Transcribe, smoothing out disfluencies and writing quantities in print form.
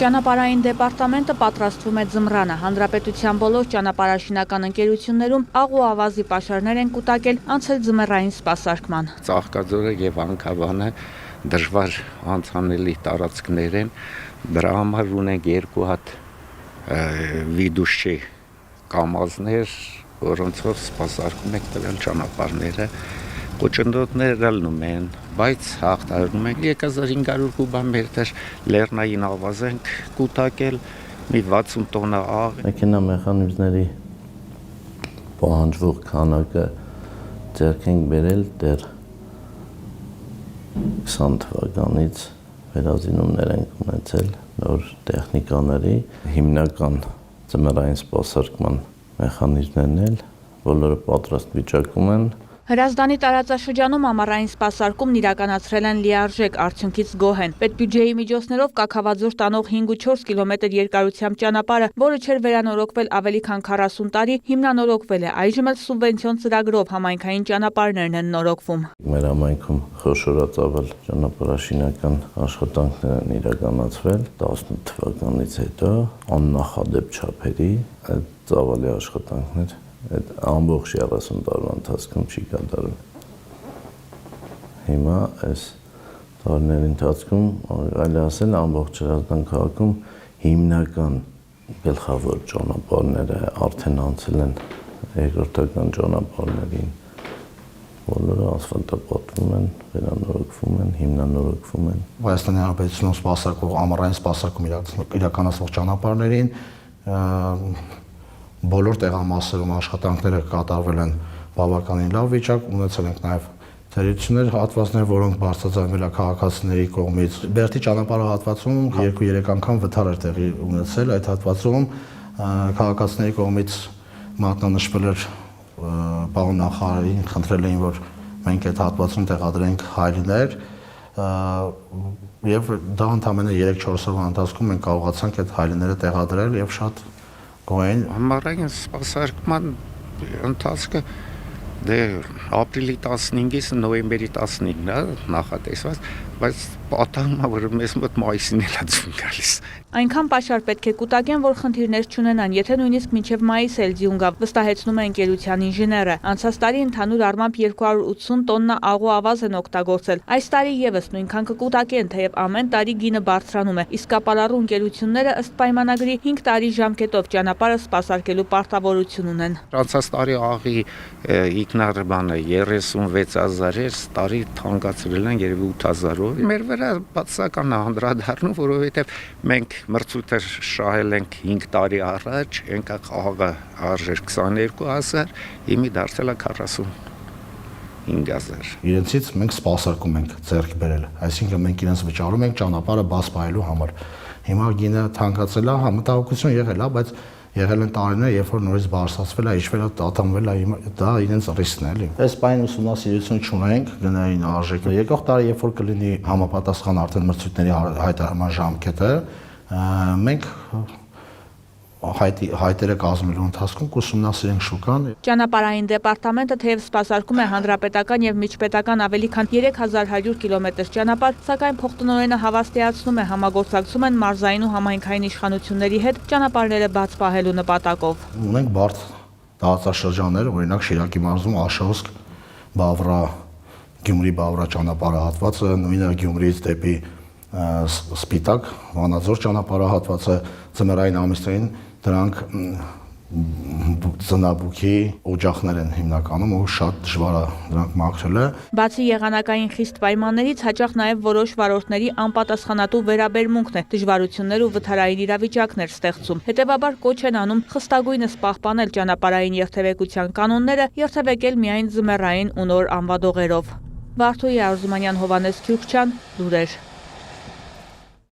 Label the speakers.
Speaker 1: Ճանապարհային դեպարտամենտը պատրաստվում է ձմռանը։ Հանրապետության բոլոր ճանապարհաշինական ընկերություններում աղ ու ավազի պաշարներ են կուտակել անցել ձմեռային սպասարկման։
Speaker 2: Ծաղկաձորը եւ Անկավանը դժվար անցանելի տարածքներ են, դրա համար ունենք 2 հատ վիդուշի կամազներ, որոնցով սպասարկում ենք տվյալ ճանապարհները։ Կոչնդոտները լնում են, բայց հաղթահարում ենք 3500 կուբամետր լեռնային ավազ ենք կուտակել, մի 60 տոննա աղ։
Speaker 3: Մեքենա մեխանիզմների պահանջվող քանակը ձեռք ենք բերել դեռ 20 թվականից վերազինումներ ենք ունեցել նոր տեխնիկաների, հիմնական ձմեռային սպասարկման մեխանիզմներն էլ բոլորը պատրաստ վիճակում են։
Speaker 1: Հրազդանի տարածաշրջանում ամառային սպասարկումն իրականացրել են լիարժեք, արդյունքից գոհ են։ Պետբյուջեի միջոցներով Կաքավաձոր տանող 5.4 կիլոմետր երկարությամբ ճանապարհը, որը չէր վերանորոգվել ավելի քան 40 տարի, հիմնանորոգվել է։ Այժմ էլ սուբվենցիոն ծրագրով համայնքային ճանապարհներն են նորոգվում։
Speaker 3: Մեր համայնքում խոշորածավալ ճանապարհաշինական աշխատանքներ են իրականացվել 18 թվականից հետո աննախադեպ չափերի այդ ծավալի աշխատանքներ այդ ամբողջ 30 տարվա ընթացքում չի կատարվել։ Հիմա այս տարիների ընթացքում այլ ասել ամբողջ Հրազդան քաղաքում հիմնական գլխավոր ճանապարհները արդեն անցել են երկրորդական ճանապարհներին։ Բոլորը ասֆալտապատվում են, վերանորոգվում են, հիմնանորոգվում են։
Speaker 4: Հայաստանի Հանրապետությունում սպասարկող ամառային սպասարկում իրականացվող ճանապարհներին բոլոր տեղամասերում աշխատանքները կատարվել են բավականին լավ վիճակ, ունեցել ենք նաև թերություններ, հատվածներ, որոնք բարձրաձայնվել է քաղաքացիների կողմից։ Բերդի ճանապարհահատվածում 2-3 անգամ վթար էր տեղի ունեցել, այդ հատվածում քաղաքացիների կողմից մատնանշվել էր պարոն նախարարին, խնդրել էին, որ մենք այդ հատվածում տեղադրենք հայելիներ, եւ դա ընդամենը 3-4 օրվա ընթացքում մենք կարողացանք այդ հայելիները տեղադրել եւ շատ գոհ են։
Speaker 2: Ամառային սպասարկման ընթացքը ապրիլի 15-ից նոյեմբերի 15-ն է նախատեսված, բայց պատահում է, որ մեզ մոտ մայիսին էլ է ձուն գալիս։
Speaker 1: Այնքան պաշար պետք է կուտակեն, որ խնդիրներ չունենան, եթե նույնիսկ մինչև մայիս էլ ձյուն գա, վստահեցնում է ընկերության ինժեները։ Անցած տարի ընդհանուր առմամբ 280 տոննա աղ ու ավազ են օգտագործել։ Այս տարի եւս նույնքան կկուտակեն, թեև ամեն տարի գինը բարձրանում է, իսկ կապալառու ընկերությունները ըստ պայմանագրի 5 տարի ժամկետով ճանապարհը սպասարկելու պարտավորություն ունեն։
Speaker 2: Անցած տարի աղի ինքնարբանը 36000 էր, տարի թանկացրել են երևի 8000-ով։ Մեր վրա բացական անդրադառնում, որովհետև մենք մրցույթը շահել ենք 5 տարի առաջ, այնքա աղը արժեր 22000, հիմի դարձել է 45000։
Speaker 4: Իրենցից մենք սպասարկում ենք ձեռք բերել, այսինքն մենք իրենց վճարում ենք ճանապարհը բաց պահելու համար։ Հիմա գինը թանկացել է, մտահոգություն եղել է, բայց եղել են տարիներ, երբ որ նորից բարձրացվել է, իջվել է, տատանվել է, դա իրենց ռիսկն է, էլի։ Այս պայն ուսումնասիրություն չունենք գնային արժեքը։ Եկող տարի, երբ որ կլինի համապատասխան արդեն մրցույթների հայտարարման ժամկետը, մենք հայտերը կազմելու ընթացքում կուսումնասիրենք շուկան։
Speaker 1: Ճանապարհային դեպարտամենտը թեև սպասարկում է հանրապետական եւ միջպետական ավելի քան 3100 կիլոմետր ճանապարհ, սակայն փոխտնօրենը հավաստիացնում է, համագործակցում են մարզային ու համայնքային իշխանությունների հետ ճանապարհները բաց պահելու նպատակով։
Speaker 4: Ունենք բարդ տարածաշրջաններ, օրինակ Շիրակի մարզում Աշոտսկ, Բավրա, Գյումրի-Բավրա ճանապարհահատվածը, նույնը Գյումրիից դեպի Սպիտակ, Վանաձոր ճանապարհահատվածը, ձմեռային ամիսներին դրանք ծնաբուքի օջախներ են հիմնականում ու շատ դժվար է դրանք մաքրելը։
Speaker 1: Բացի եղանակային խիստ պայմաններից, հաճախ նաև որոշ վարորդների անպատասխանատու վերաբերմունքն է դժվարություններ ու վթարային իրավիճակներ ստեղծում։ Հետևաբար կոչ են անում խստագույնս պահպանել ճանապարհային երթևեկության կանոնները, երթևեկել միայն ձմեռային ու նոր անվադողերով։ Վարդուհի Արզումանյան, Հովհաննես Քյուրքչյան, լուրեր։